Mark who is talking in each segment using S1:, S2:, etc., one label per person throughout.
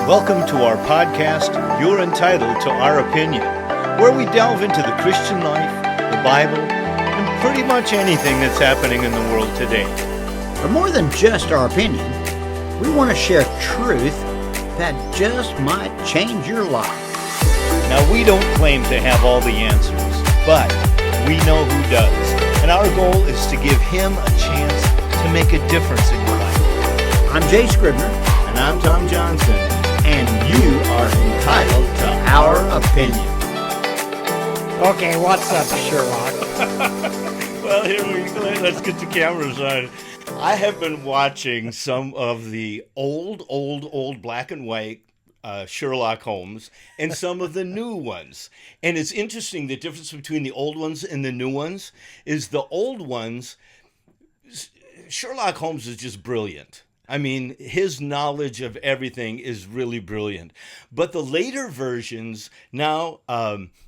S1: Welcome to our podcast, You're Entitled to Our Opinion, where we delve into the Christian life, the Bible, and pretty much anything that's happening in the world today.
S2: But more than just our opinion, we want to share truth that just might change your life.
S1: Now, we don't claim to have all the answers, but we know who does. And our goal is to give him a chance to make a difference in your life.
S2: I'm Jay Scribner.
S1: And I'm Tom Johnson.
S2: And you are entitled to our opinion.
S3: Okay, what's up, Sherlock?
S1: Well, let's get the cameras on. I have been watching some of the old black and white Sherlock Holmes and some of the new ones. And it's interesting, the difference between the old ones and the new ones is the old ones, Sherlock Holmes is just brilliant. I mean, his knowledge of everything is really brilliant. But the later versions now,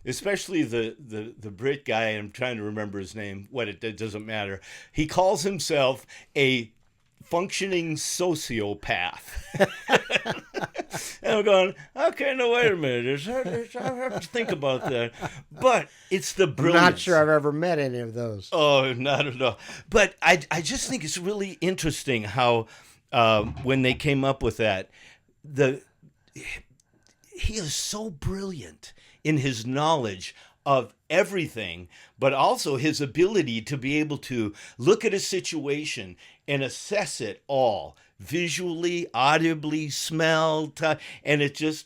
S1: especially the Brit guy, I'm trying to remember his name, it doesn't matter. He calls himself a functioning sociopath. And I'm going, okay, no, wait a minute. I have to think about that. But it's the brilliance.
S3: I'm not sure I've ever met any of those.
S1: Oh, not at all. But I just think it's really interesting how when they came up with that, he is so brilliant in his knowledge of everything, but also his ability to be able to look at a situation and assess it all visually, audibly, smell, and it's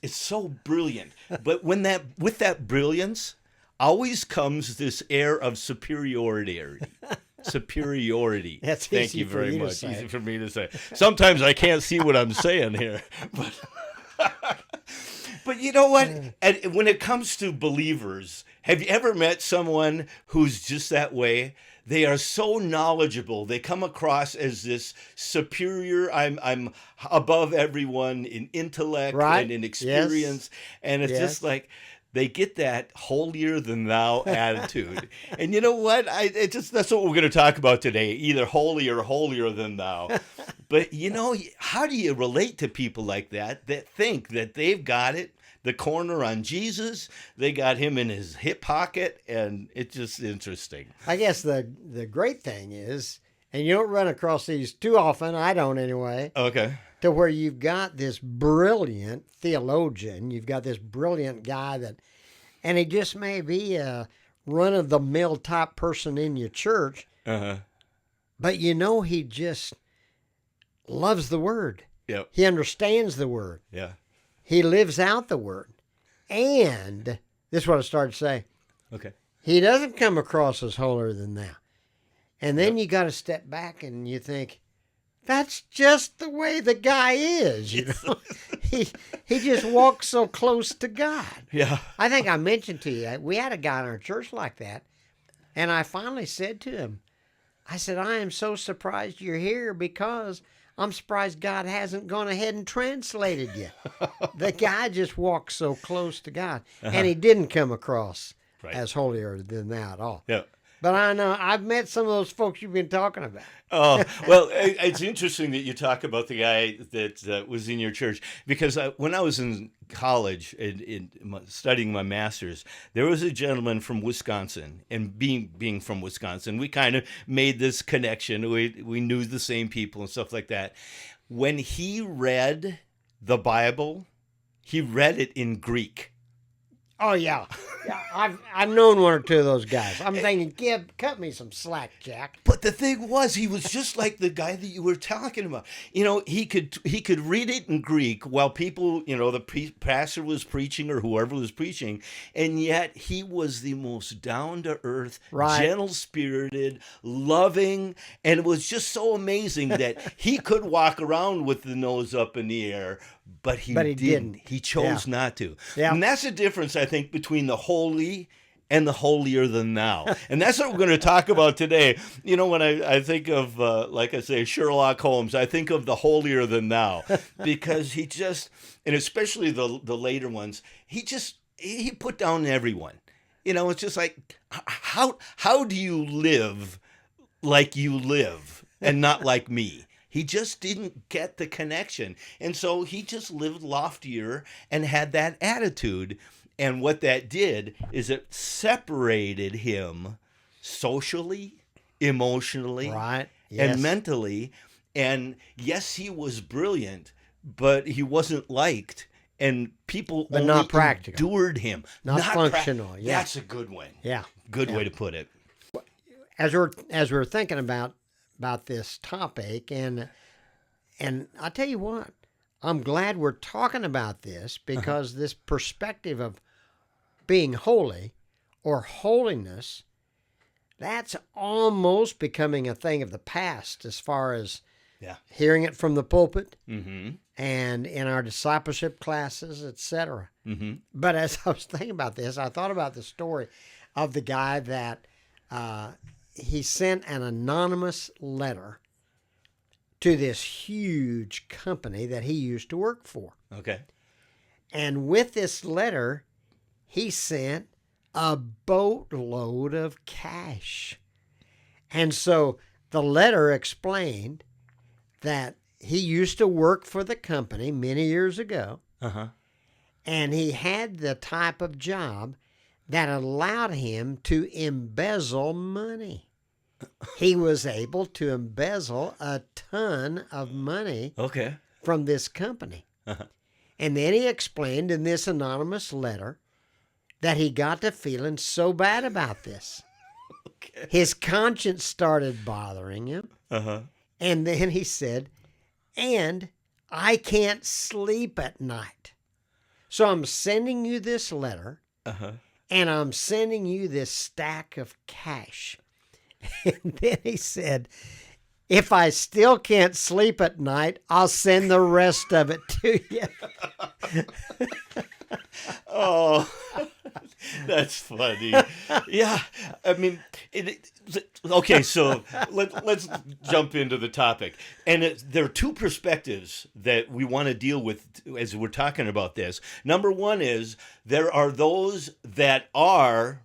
S1: so brilliant. But with that brilliance always comes this air of superiority.
S3: That's
S1: Thank
S3: easy
S1: you
S3: for
S1: very
S3: you to
S1: much.
S3: say.
S1: Easy for me to say. Sometimes I can't see what I'm saying here. But you know what? And when it comes to believers, have you ever met someone who's just that way? They are so knowledgeable. They come across as this superior. I'm above everyone in intellect and in experience. Yes. And it's just like they get that holier than thou attitude. And you know what? That's what we're going to talk about today. Either holy or holier than thou. But you know, how do you relate to people like that think that they've got it? The corner on Jesus, they got him in his hip pocket, and it's just interesting.
S3: I guess the great thing is, and you don't run across these too often, I don't anyway.
S1: Okay.
S3: To where you've got this brilliant theologian, you've got this brilliant guy and he just may be a run-of-the-mill type person in your church, but you know he just loves the Word.
S1: Yep.
S3: He understands the Word.
S1: Yeah.
S3: He lives out the Word. And this is what I started to say.
S1: Okay.
S3: He doesn't come across as holier than thou. And then you got to step back and you think, that's just the way the guy is, you know. He just walks so close to God.
S1: Yeah.
S3: I think I mentioned to you, we had a guy in our church like that. And I finally said to him, I said, I am so surprised you're here because I'm surprised God hasn't gone ahead and translated you. The guy just walks so close to God. And he didn't come across as holier than thou at all.
S1: Yeah.
S3: But I know, I've met some of those folks you've been talking about.
S1: Oh, well, it's interesting that you talk about the guy that was in your church, because when I was in college studying my master's, there was a gentleman from Wisconsin, and being from Wisconsin, we kind of made this connection. We knew the same people and stuff like that. When he read the Bible, he read it in Greek.
S3: Oh, yeah. I've known one or two of those guys. I'm thinking, cut me some slack, Jack.
S1: But the thing was, he was just like the guy that you were talking about. You know, he could read it in Greek while people, you know, the pastor was preaching or whoever was preaching, and yet he was the most down-to-earth, gentle-spirited, loving, and it was just so amazing that he could walk around with the nose up in the air, but he didn't. He chose not to. Yeah. And that's the difference, I think, between the holy and the holier than thou. And that's what we're going to talk about today. You know, when I think of, like I say, Sherlock Holmes, I think of the holier than thou, because he just, and especially the later ones, he put down everyone. You know, it's just like, how do you live like you live and not like me? He just didn't get the connection. And so he just lived loftier and had that attitude. And what that did is it separated him socially, emotionally,
S3: Right. Yes.
S1: and mentally. And yes, he was brilliant, but he wasn't liked. And people
S3: But
S1: only
S3: not practical.
S1: endured him.
S3: Not functional, yeah.
S1: That's a good one.
S3: Yeah.
S1: Good way to put it.
S3: As we're thinking about this topic, and I tell you what, I'm glad we're talking about this, because this perspective of being holy or holiness, that's almost becoming a thing of the past as far as hearing it from the pulpit and in our discipleship classes, etc. But as I was thinking about this, I thought about the story of the guy that he sent an anonymous letter to this huge company that he used to work for.
S1: Okay.
S3: And with this letter, he sent a boatload of cash. And so the letter explained that he used to work for the company many years ago, and he had the type of job that allowed him to embezzle money. He was able to embezzle a ton of money from this company. And then he explained in this anonymous letter that he got to feeling so bad about this. His conscience started bothering him. And then he said, and I can't sleep at night. So I'm sending you this letter, and I'm sending you this stack of cash. And then he said, if I still can't sleep at night, I'll send the rest of it to you.
S1: Oh, that's funny. Yeah, I mean, okay, so let's jump into the topic. And there are two perspectives that we want to deal with as we're talking about this. Number one is there are those that are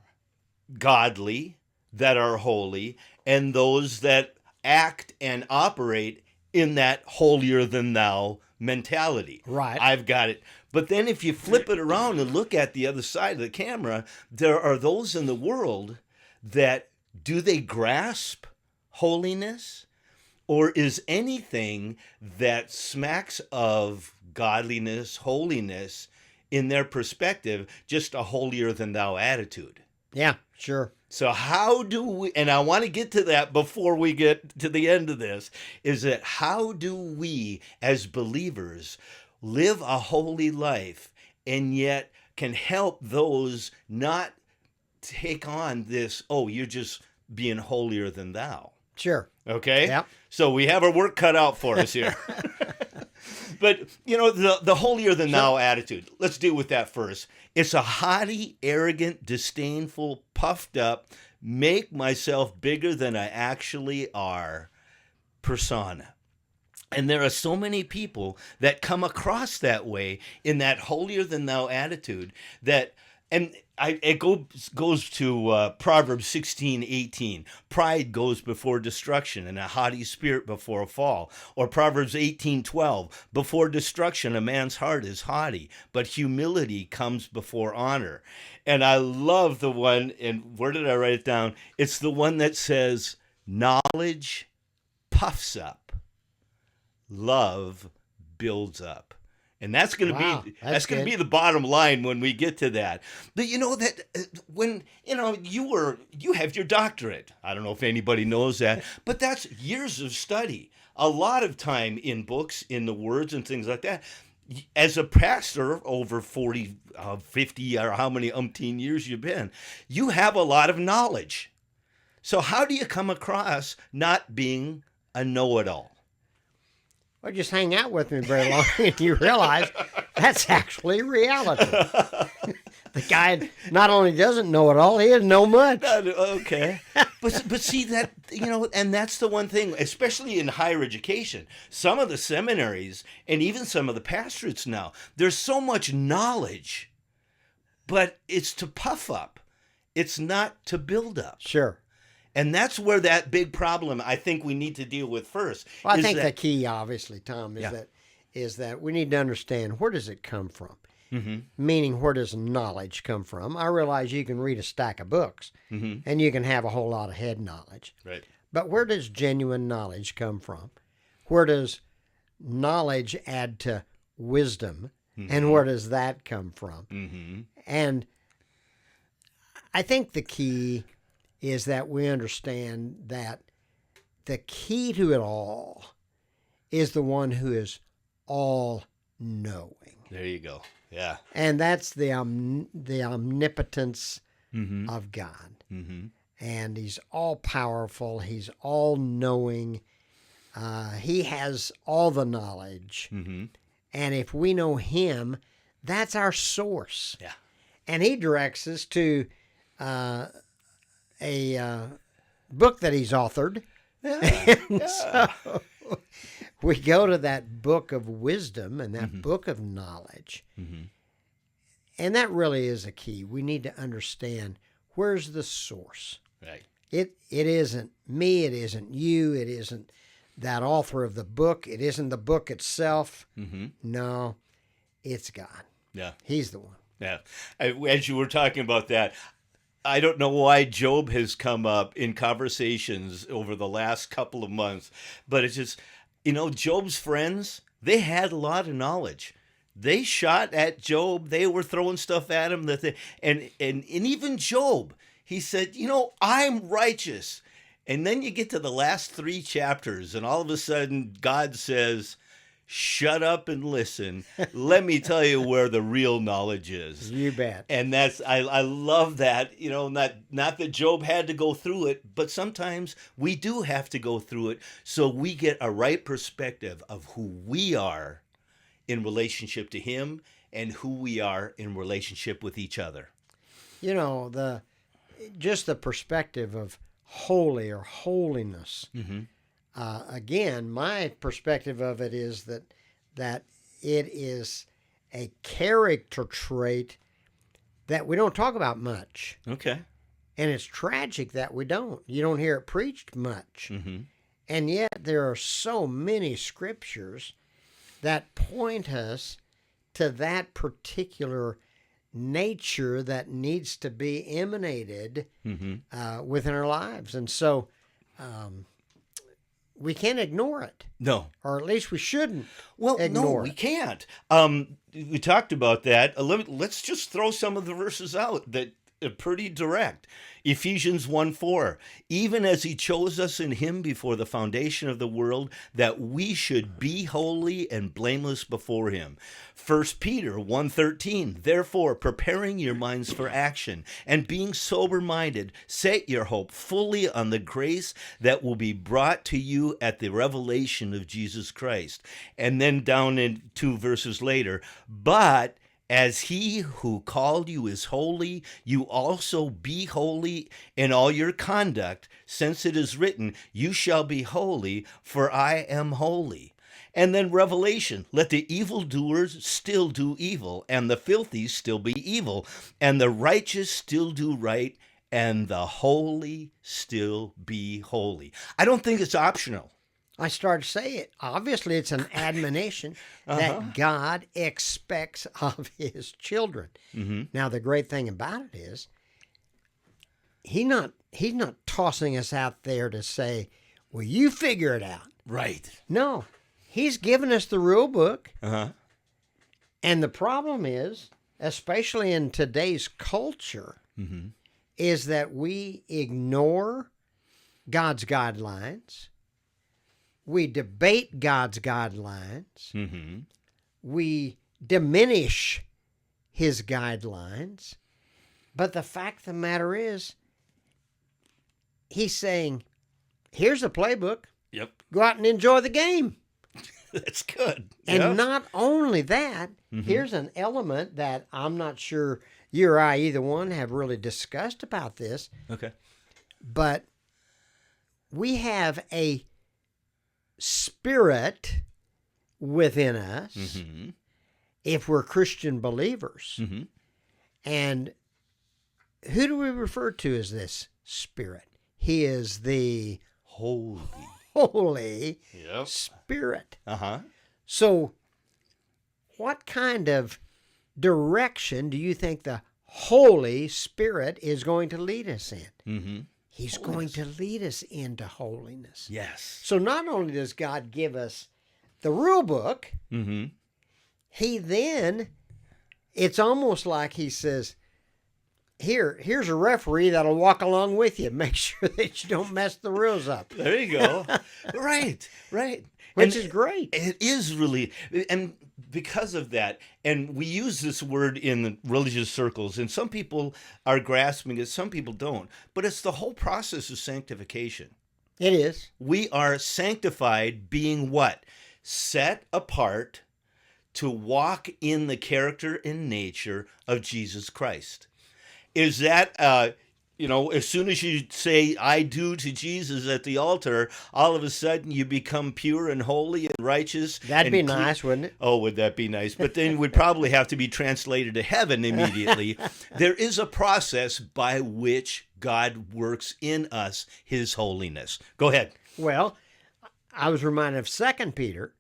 S1: godly, that are holy, and those that act and operate in that holier than thou mentality.
S3: Right.
S1: I've got it. But then if you flip it around and look at the other side of the camera, there are those in the world that, do they grasp holiness? Or is anything that smacks of godliness, holiness, in their perspective, just a holier than thou attitude?
S3: Yeah, sure.
S1: So how do we, and I want to get to that before we get to the end of this, is that how do we as believers live a holy life and yet can help those not take on this, oh, you're just being holier than thou?
S3: Sure.
S1: Okay?
S3: Yep.
S1: So we have our work cut out for us here. But, you know, the holier than thou attitude, let's deal with that first. It's a haughty, arrogant, disdainful, puffed up, make myself bigger than I actually are persona. And there are so many people that come across that way in that holier than thou attitude that, and it goes to Proverbs 16:18. Pride goes before destruction, and a haughty spirit before a fall. Or Proverbs 18:12. Before destruction, a man's heart is haughty, but humility comes before honor. And I love the one, and where did I write it down? It's the one that says, knowledge puffs up, love builds up. And that's going to be the bottom line when we get to that. But you know that when you have your doctorate. I don't know if anybody knows that, but that's years of study, a lot of time in books, in the words and things like that. As a pastor over 40, 50, or how many umpteen years you've been, you have a lot of knowledge. So how do you come across not being a know-it-all?
S3: Well, just hang out with me very long and you realize that's actually reality. The guy not only doesn't know it all, he doesn't know much.
S1: Okay. But see that, and that's the one thing, especially in higher education, some of the seminaries and even some of the pastorates now, there's so much knowledge, but it's to puff up. It's not to build up.
S3: Sure.
S1: And that's where that big problem I think we need to deal with first.
S3: Well, I
S1: is
S3: think
S1: that,
S3: the key, obviously, Tom, is that we need to understand, where does it come from? Meaning, where does knowledge come from? I realize you can read a stack of books and you can have a whole lot of head knowledge.
S1: Right.
S3: But where does genuine knowledge come from? Where does knowledge add to wisdom? And where does that come from? And I think the key is that we understand that the key to it all is the one who is all-knowing.
S1: There you go. Yeah.
S3: And that's the omnipotence of God. And he's all-powerful. He's all-knowing. He has all the knowledge. And if we know him, that's our source.
S1: Yeah.
S3: And he directs us to a book that he's authored. So we go to that book of wisdom and that book of knowledge. And that really is a key. We need to understand, where's the source?
S1: Right.
S3: It isn't me. It isn't you. It isn't that author of the book. It isn't the book itself. No, it's God.
S1: Yeah.
S3: He's the one.
S1: Yeah. As you were talking about that, I don't know why Job has come up in conversations over the last couple of months, but it's just, Job's friends, they had a lot of knowledge. They shot at Job. They were throwing stuff at him and even Job, he said, I'm righteous. And then you get to the last 3 chapters and all of a sudden God says, shut up and listen. Let me tell you where the real knowledge is.
S3: You bet.
S1: And I love that, not that Job had to go through it, but sometimes we do have to go through it so we get a right perspective of who we are in relationship to him and who we are in relationship with each other.
S3: Just the perspective of holy or holiness. Again, my perspective of it is that it is a character trait that we don't talk about much.
S1: Okay.
S3: And it's tragic that we don't. You don't hear it preached much. And yet there are so many scriptures that point us to that particular nature that needs to be emanated within our lives. And so we can't ignore it.
S1: No.
S3: Or at least we shouldn't
S1: Well,
S3: ignore
S1: no, we
S3: it.
S1: can't. We talked about that. Let's just throw some of the verses out that are pretty direct. Ephesians 1:4, even as he chose us in him before the foundation of the world, that we should be holy and blameless before him. 1 Peter 1:13, therefore, preparing your minds for action and being sober-minded, set your hope fully on the grace that will be brought to you at the revelation of Jesus Christ. And then down in 2 verses later, but as he who called you is holy, you also be holy in all your conduct, since it is written, you shall be holy, for I am holy. And then Revelation, let the evildoers still do evil, and the filthy still be evil, and the righteous still do right, and the holy still be holy. I don't think it's optional.
S3: I started to say it. Obviously, it's an admonition that God expects of his children. Now, the great thing about it is, he's not tossing us out there to say, well, you figure it out.
S1: Right.
S3: No, he's given us the rule book. And the problem is, especially in today's culture, is that we ignore God's guidelines. We debate God's guidelines. We diminish his guidelines. But the fact of the matter is, he's saying, here's a playbook.
S1: Yep.
S3: Go out and enjoy the game.
S1: That's good.
S3: And not only that, here's an element that I'm not sure you or I, either one, have really discussed about this.
S1: Okay.
S3: But we have a spirit within us if we're Christian believers. And who do we refer to as this spirit? He is the
S1: Holy.
S3: Holy
S1: Yep.
S3: Spirit.
S1: Uh-huh.
S3: So, what kind of direction do you think the Holy Spirit is going to lead us in?
S1: Mm-hmm.
S3: He's going to lead us into holiness.
S1: Yes.
S3: So not only does God give us the rule book,
S1: Mm-hmm.
S3: he then, it's almost like he says, here's a referee that'll walk along with you. Make sure that you don't mess the rules up.
S1: There you go. Right.
S3: Which is great.
S1: It is really, and because of that, and we use this word in the religious circles, and some people are grasping it, some people don't. But it's the whole process of sanctification.
S3: It is.
S1: We are sanctified, being what? Set apart to walk in the character and nature of Jesus Christ. Is that, as soon as you say, I do to Jesus at the altar, all of a sudden you become pure and holy and righteous?
S3: That'd
S1: and
S3: be nice, wouldn't it?
S1: Oh, would that be nice? But then we'd probably have to be translated to heaven immediately. There is a process by which God works in us his holiness. Go ahead.
S3: Well, I was reminded of 2 Peter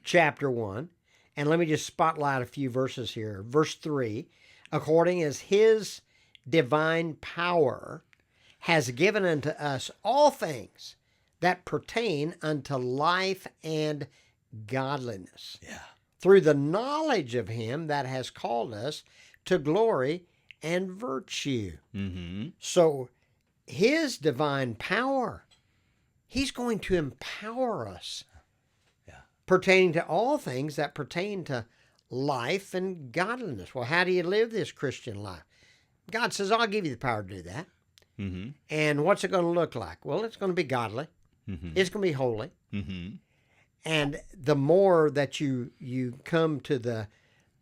S3: chapter 1, and let me just spotlight a few verses here. Verse 3, according as his divine power has given unto us all things that pertain unto life and godliness.
S1: Yeah.
S3: Through the knowledge of him that has called us to glory and virtue.
S1: Mm-hmm.
S3: So his divine power, he's going to empower us pertaining to all things that pertain to life and godliness. Well, how do you live this Christian life? God says, I'll give you the power to do that.
S1: Mm-hmm.
S3: And what's it going to look like? Well, it's going to be godly.
S1: Mm-hmm.
S3: It's going to be holy.
S1: Mm-hmm.
S3: And the more that you come to the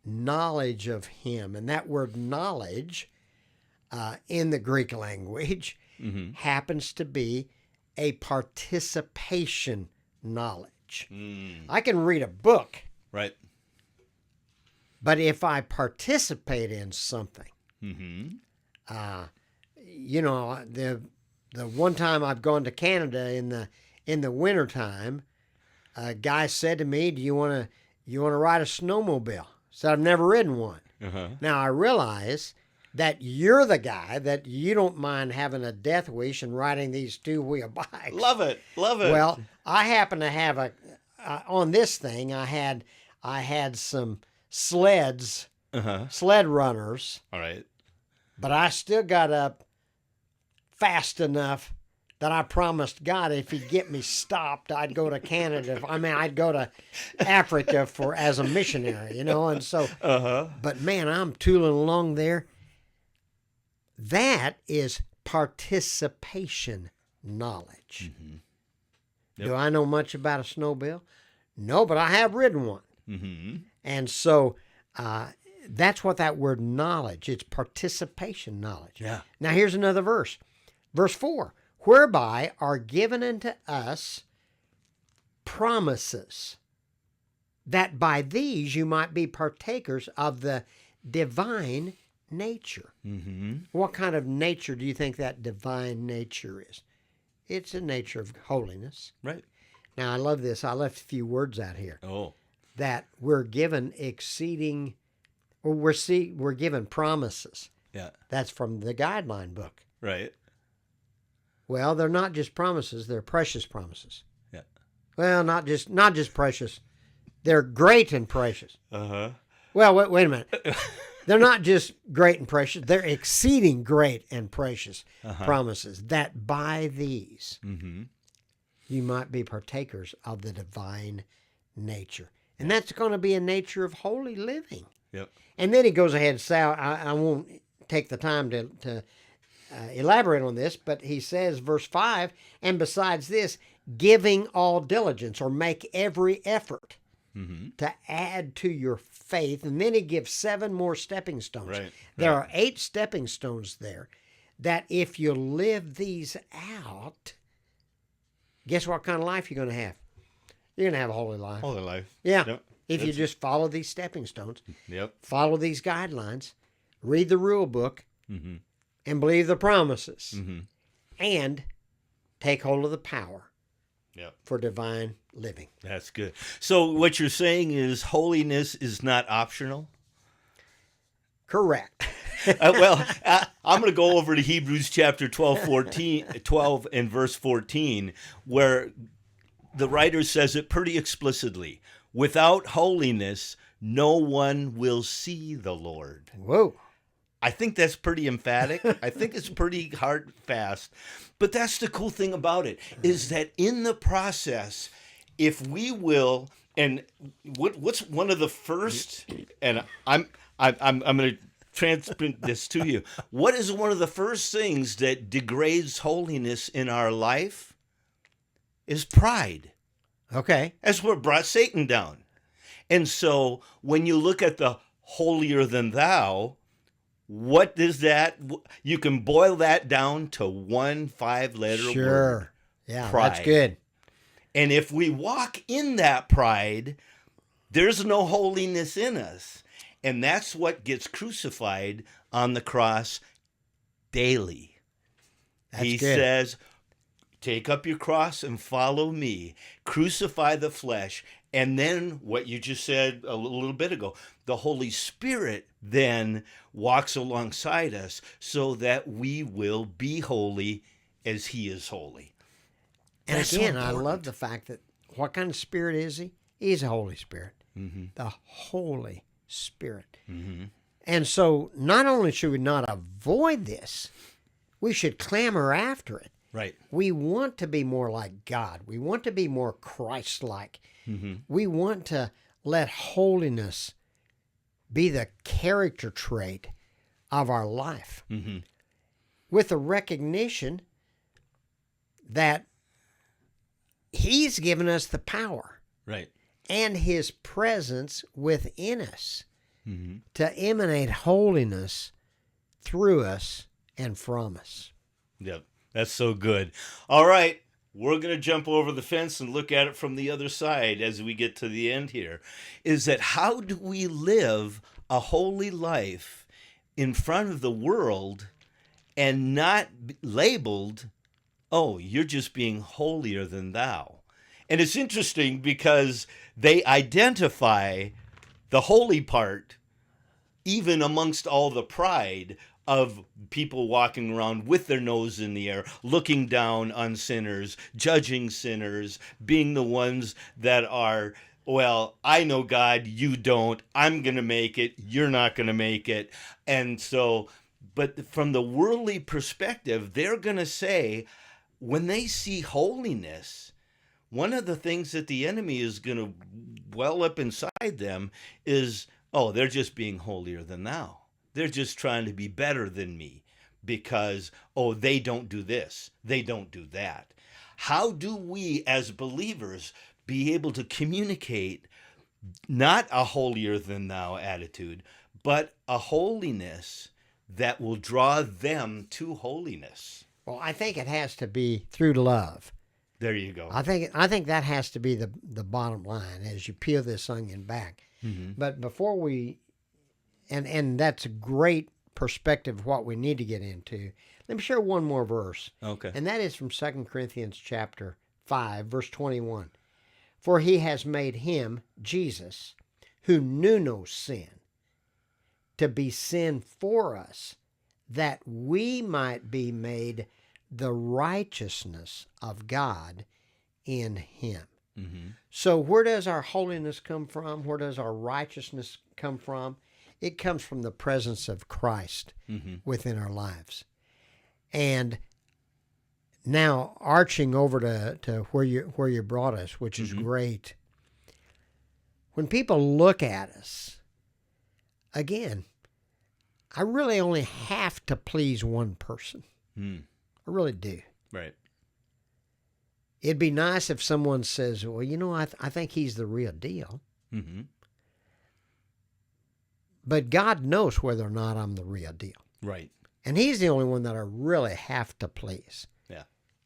S3: knowledge of him, and that word knowledge in the Greek language happens to be a participation knowledge. I can read a book,
S1: Right.
S3: but if I participate in something, the one time I've gone to Canada in the wintertime, a guy said to me, "Do you want to ride a snowmobile?" I said, "I've never ridden one." Now I realize that you're the guy that you don't mind having a death wish and riding these two-wheel bikes.
S1: Love it.
S3: Well, I happen to have on this thing. I had some sleds, sled runners.
S1: All right.
S3: But I still got up fast enough that I promised God if he'd get me stopped, I'd go to Canada. I'd go to Africa as a missionary, and so. But man, I'm tooling along there. That is participation knowledge.
S1: Yep.
S3: Do I know much about a snowmobile? No, but I have ridden one. And so that's what that word knowledge, it's participation knowledge.
S1: Yeah.
S3: Now here's another verse. Verse 4, whereby are given unto us promises, that by these you might be partakers of the divine nature. What kind of nature do you think that divine nature is? It's a nature of holiness.
S1: Right.
S3: Now I love this. I left a few words out here.
S1: Oh.
S3: That we're given we're given promises.
S1: Yeah.
S3: That's from the guideline book.
S1: Right.
S3: Well, they're not just promises, they're precious promises.
S1: Yeah.
S3: Well, not just precious. They're great and precious.
S1: Uh-huh.
S3: Well, wait a minute. They're not just great and precious, they're exceeding great and precious promises, that by these you might be partakers of the divine nature. And that's going to be a nature of holy living.
S1: Yep.
S3: And then he goes ahead and says, I won't take the time to elaborate on this, but he says, verse 5, and besides this, giving all diligence, or make every effort to add to your faith. And then he gives 7 more stepping stones.
S1: Right.
S3: There are 8 stepping stones there that if you live these out, guess what kind of life you're going to have? You're going to have a holy life.
S1: Holy life.
S3: Yeah.
S1: Yep.
S3: If you just follow these stepping stones,
S1: Yep.
S3: follow these guidelines, read the rule book, and believe the promises, and take hold of the power
S1: Yep.
S3: for divine living.
S1: That's good. So what you're saying is holiness is not optional?
S3: Correct.
S1: I'm going to go over to Hebrews chapter 12 and verse 14, where the writer says it pretty explicitly. Without holiness, no one will see the Lord.
S3: Whoa.
S1: I think that's pretty emphatic. I think it's pretty hard, fast. But that's the cool thing about it, is that in the process, if we will, and what's one of the first, and I'm going to transmit this to you. What is one of the first things that degrades holiness in our life? Is pride.
S3: Okay.
S1: That's what brought Satan down. And so when you look at the holier than thou, what is that? You can boil that down to one 5-letter word.
S3: Sure. Yeah,
S1: Pride.
S3: that's good.
S1: And if we walk in that pride, there's no holiness in us. And that's what gets crucified on the cross daily.
S3: That's
S1: He
S3: good.
S1: says, take up your cross and follow me. Crucify the flesh. And then what you just said a little bit ago, the Holy Spirit then walks alongside us so that we will be holy as he is holy.
S3: And
S1: That's so
S3: again, I
S1: important.
S3: love the fact that what kind of spirit is he? He's a Holy Spirit.
S1: Mm-hmm.
S3: The Holy Spirit.
S1: Mm-hmm.
S3: And so not only should we not avoid this, we should clamor after it.
S1: Right.
S3: We want to be more like God. We want to be more Christ-like.
S1: Mm-hmm.
S3: We want to let holiness be the character trait of our life,
S1: Mm-hmm.
S3: with the recognition that he's given us the power
S1: Right.
S3: and his presence within us
S1: Mm-hmm.
S3: to emanate holiness through us and from us.
S1: Yep. That's so good. All right. We're going to jump over the fence and look at it from the other side as we get to the end here. Is that how do we live a holy life in front of the world and not labeled, oh, you're just being holier than thou? And it's interesting because they identify the holy part even amongst all the pride of people walking around with their nose in the air, looking down on sinners, judging sinners, being the ones that are, well, I know God, you don't. I'm going to make it. You're not going to make it. And so, but from the worldly perspective, they're going to say, when they see holiness, one of the things that the enemy is going to well up inside them is, oh, they're just being holier than thou. They're just trying to be better than me because, oh, they don't do this. They don't do that. How do we as believers be able to communicate not a holier than thou attitude, but a holiness that will draw them to holiness?
S3: Well, I think it has to be through love.
S1: There you go.
S3: I think that has to be the bottom line as you peel this onion back.
S1: Mm-hmm.
S3: But before we, and that's a great perspective of what we need to get into. Let me share one more verse.
S1: Okay.
S3: And that is from 2 Corinthians chapter 5, verse 21. For he has made him, Jesus, who knew no sin, to be sin for us, that we might be made the righteousness of God in him.
S1: Mm-hmm.
S3: So where does our holiness come from? Where does our righteousness come from? It comes from the presence of Christ
S1: Mm-hmm.
S3: within our lives. And now arching over to where you brought us, which is
S1: Mhm.
S3: great. When people look at us, again, I really only have to please one person.
S1: Mm.
S3: I really do.
S1: Right.
S3: It'd be nice if someone says, well, you know, I think he's the real deal.
S1: Mm-hmm.
S3: But God knows whether or not I'm the real deal.
S1: Right.
S3: And he's the only one that I really have to please.
S1: Yeah.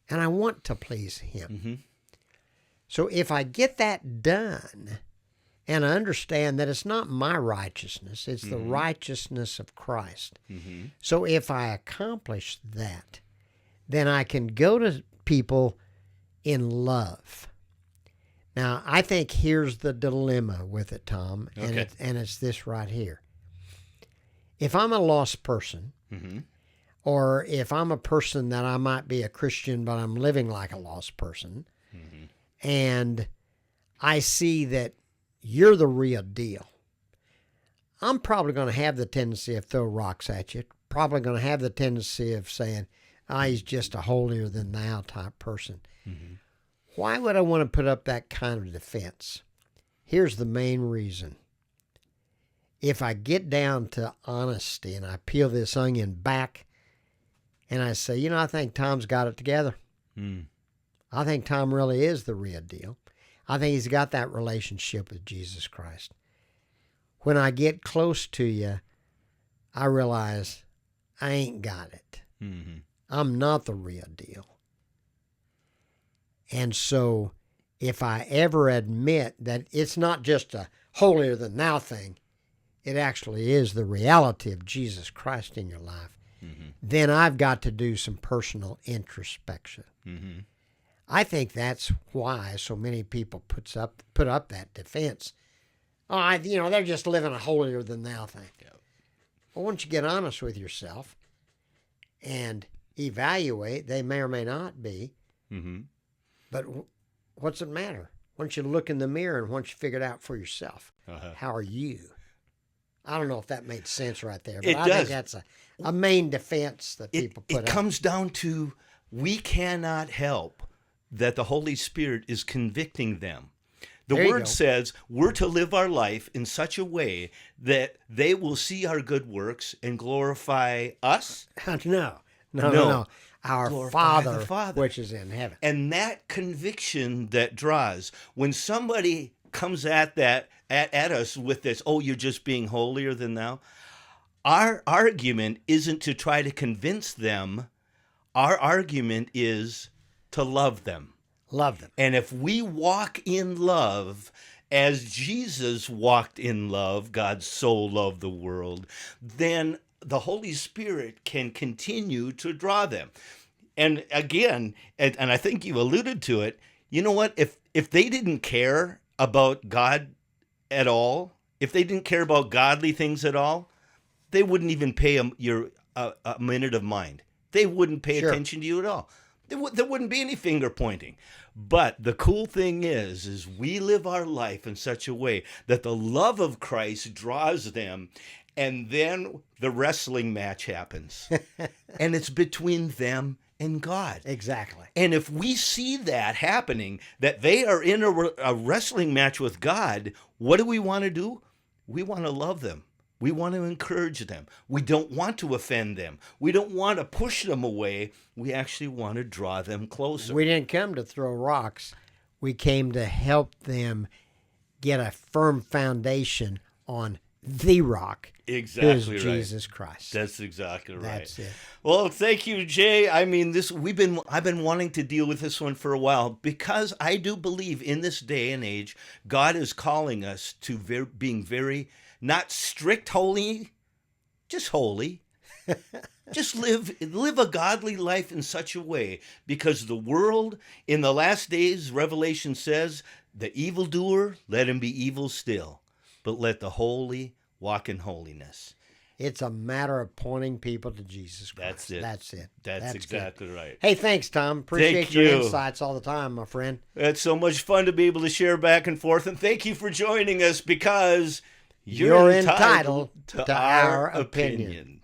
S3: And I want to please him.
S1: Mm-hmm.
S3: So if I get that done and I understand that it's not my righteousness, it's the
S1: Mhm.
S3: righteousness of Christ.
S1: Mm-hmm.
S3: So if I accomplish that, then I can go to people in love. Now, I think here's the dilemma with it, Tom,
S1: Okay.
S3: and it's this right here. If I'm a lost person,
S1: Mm-hmm.
S3: or if I'm a person that I might be a Christian, but I'm living like a lost person,
S1: Mm-hmm.
S3: and I see that you're the real deal, I'm probably going to have the tendency of throw rocks at you, probably going to have the tendency of saying, he's just a holier than thou type person.
S1: Mm-hmm.
S3: Why would I want to put up that kind of defense? Here's the main reason. If I get down to honesty and I peel this onion back and I say, I think Tom's got it together.
S1: Mm.
S3: I think Tom really is the real deal. I think he's got that relationship with Jesus Christ. When I get close to you, I realize I ain't got it.
S1: Mm-hmm.
S3: I'm not the real deal. And so if I ever admit that it's not just a holier than thou thing, it actually is the reality of Jesus Christ in your life,
S1: Mm-hmm.
S3: then I've got to do some personal introspection.
S1: Mm-hmm.
S3: I think that's why so many people put up that defense. They're just living a holier than thou thing.
S1: Yep.
S3: Well, once you get honest with yourself and evaluate, they may or may not be,
S1: Mm-hmm.
S3: but what's it matter? Once you look in the mirror and once you figure it out for yourself,
S1: Uh-huh.
S3: how are you? I don't know if that made sense right there, but
S1: It
S3: I
S1: does.
S3: think that's a main defense that people put
S1: It
S3: up.
S1: comes down to we cannot help that the Holy Spirit is convicting them. The
S3: There you
S1: Word
S3: go.
S1: says we're to live our life in such a way that they will see our good works and glorify us.
S3: No.
S1: No.
S3: Our
S1: Glorify the
S3: Father,
S1: Father.
S3: which is in heaven.
S1: And that conviction that draws, when somebody comes at us with this, you're just being holier than thou, our argument isn't to try to convince them. Our argument is to love them.
S3: Love them.
S1: And if we walk in love as Jesus walked in love, God so loved the world, then the Holy Spirit can continue to draw them. And again, and I think you alluded to it, you know what? If they didn't care about God at all, if they didn't care about godly things at all, they wouldn't even pay a minute of mind. They wouldn't pay
S3: Sure.
S1: attention to you at all. There wouldn't be any finger pointing. But the cool thing is we live our life in such a way that the love of Christ draws them, and then the wrestling match happens. And it's between them and God.
S3: Exactly.
S1: And if we see that happening, that they are in a wrestling match with God, what do we want to do? We want to love them. We want to encourage them. We don't want to offend them. We don't want to push them away. We actually want to draw them closer.
S3: We didn't come to throw rocks. We came to help them get a firm foundation on the rock,
S1: Exactly
S3: who is
S1: right.
S3: Jesus Christ.
S1: That's exactly right.
S3: That's it.
S1: Well, thank you, Jay. I mean, I've been wanting to deal with this one for a while because I do believe in this day and age, God is calling us to being very, not strict holy, just holy. Just live a godly life in such a way, because the world in the last days, Revelation says, the evildoer, let him be evil still, but let the holy walk in holiness.
S3: It's a matter of pointing people to Jesus Christ.
S1: That's it.
S3: That's it.
S1: That's
S3: good.
S1: exactly right.
S3: Hey, thanks, Tom. Appreciate
S1: Thank
S3: your
S1: you.
S3: insights all the time, my friend.
S1: It's so much fun to be able to share back and forth, and thank you for joining us, because you're entitled to our opinion.